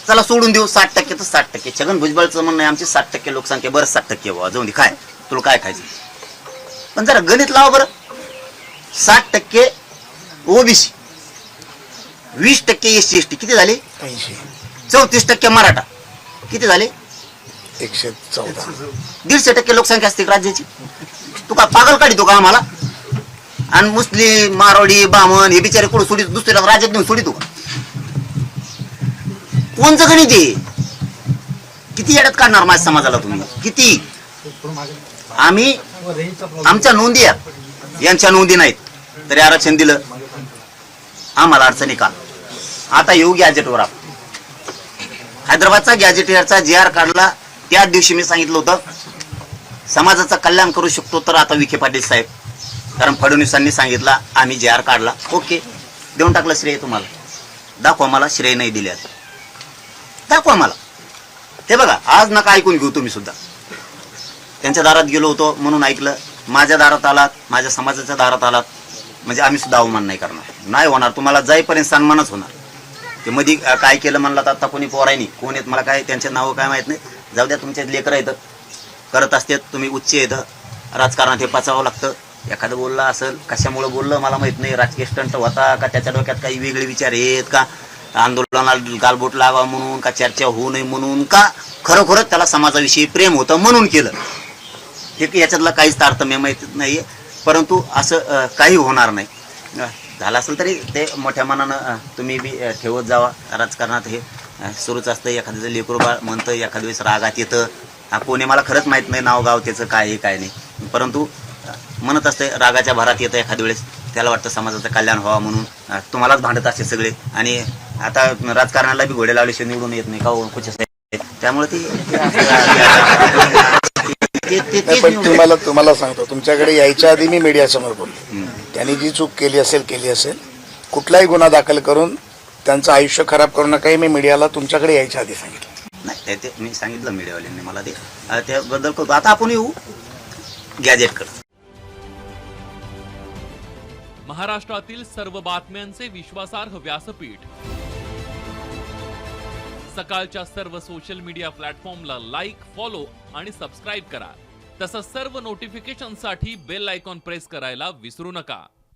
चला सोडून देऊ 60% तर 60%. छगन भुजबळचं म्हणणं आहे आमची 60% लोकसंख्या, बरं 60% व्हा, जाऊन दे, काय तुला काय खायचं. पण जरा गणित लावा बरं. 60% ओबीसी, 20% SC ST, किती झाले? 34% मराठा, किती झाले? 114. 150% लोकसंख्या असते राज्याची. तू का पागल काढतो का आम्हाला? आणि मुस्लिम, मारवाडी, बामण हे बिचारे कोण सोडित, दुसऱ्या राज्यात नेऊन सोडितो का? कोणचं गणित आहे? किती येड्यात काढणार माझ्या समाजाला तुम्ही? किती? आम्ही आमच्या नोंदी आहेत, यांच्या नोंदी नाहीत, तरी आरक्षण दिलं. आम्हाला अडचणी का? आता येऊ गॅजेटवर. हैदराबादचा गॅजेटियरचा JR काढला. त्याच दिवशी मी सांगितलं होतं समाजाचं कल्याण करू शकतो तर आता विखे पाटील साहेब, कारण फडणवीसांनी सांगितलं आम्ही JR काढला. ओके, देऊन टाकलं श्रेय तुम्हाला. दाखवा मला श्रेय नाही दिले, दाखवा मला. ते बघा, आज नका ऐकून घेऊ तुम्ही सुद्धा. त्यांच्या दारात गेलो होतो म्हणून ऐकलं, माझ्या दारात आलात, माझ्या समाजाच्या दारात आलात म्हणजे आम्ही सुद्धा अवमान नाही करणार, नाही होणार. तुम्हाला जाईपर्यंत सन्मानच होणार. ते मध्ये काय केलं म्हणलं तर आता कोणी पोरायनी कोण येत मला काय त्यांचे नावं काय माहीत नाही, जाऊ द्या. तुमचे लेकरं येतं करत असतात, तुम्ही उच्च येतं. राजकारणात हे पचावं लागतं. एखादं बोललं असेल, कशामुळे बोललं मला माहीत नाही, राजकीय स्टंट होता का, त्याच्या डोक्यात काही वेगळे विचार आहेत का, आंदोलनाला गालबोट लावा म्हणून का, चर्चा होऊ नये म्हणून का, खरोखरच त्याला समाजाविषयी प्रेम होतं म्हणून केलं. हे याच्यातला काहीच तारतम्य माहीत नाही. परंतु असं काही होणार नाही. झालं असेल तरी ते मोठ्या मनानं तुम्ही बी ठेवत जावा. राजकारणात हे सुरूच असतं. एखाद्याचं लेकरू बाळ म्हणतं, एखाद्या वेळेस रागात येतं. कोणी मला खरंच माहीत नाही नाव गाव त्याचं काय आहे काय नाही, परंतु म्हणत असते रागाच्या भरात येतं एखाद्या वेळेस. त्याला वाटतं समाजाचं कल्याण व्हावं म्हणून तुम्हालाच भांडत असते सगळे. आणि आता राजकारणाला बी घोडे लावल्याशिवाय निवडून येत नाही का कुठे. त्यामुळे पण तुम्हाला सांगतो, तुमच्याकडे यायच्या आधी मी मीडियासमोर बोललो. त्यांनी जी चूक केली असेल, कुठलाही गुन्हा दाखल करून त्यांचं आयुष्य खराब करू नका, मी मीडियाला तुमच्याकडे यायच्या आधी सांगितलं. नाही ते मी सांगितलं मीडियावाल्यांनी मला, ते त्याबद्दल करतो. आता आपण येऊ गॅजेटकडे. महाराष्ट्रातील सर्व बातम्यांचे विश्वासार्ह व्यासपीठ, सकाळच्या सर्व सोशल मीडिया प्लॅटफॉर्मला लाईक, फॉलो आणि सबस्क्राईब करा. तसंच सर्व नोटिफिकेशनसाठी बेल आयकॉन प्रेस करायला विसरू नका.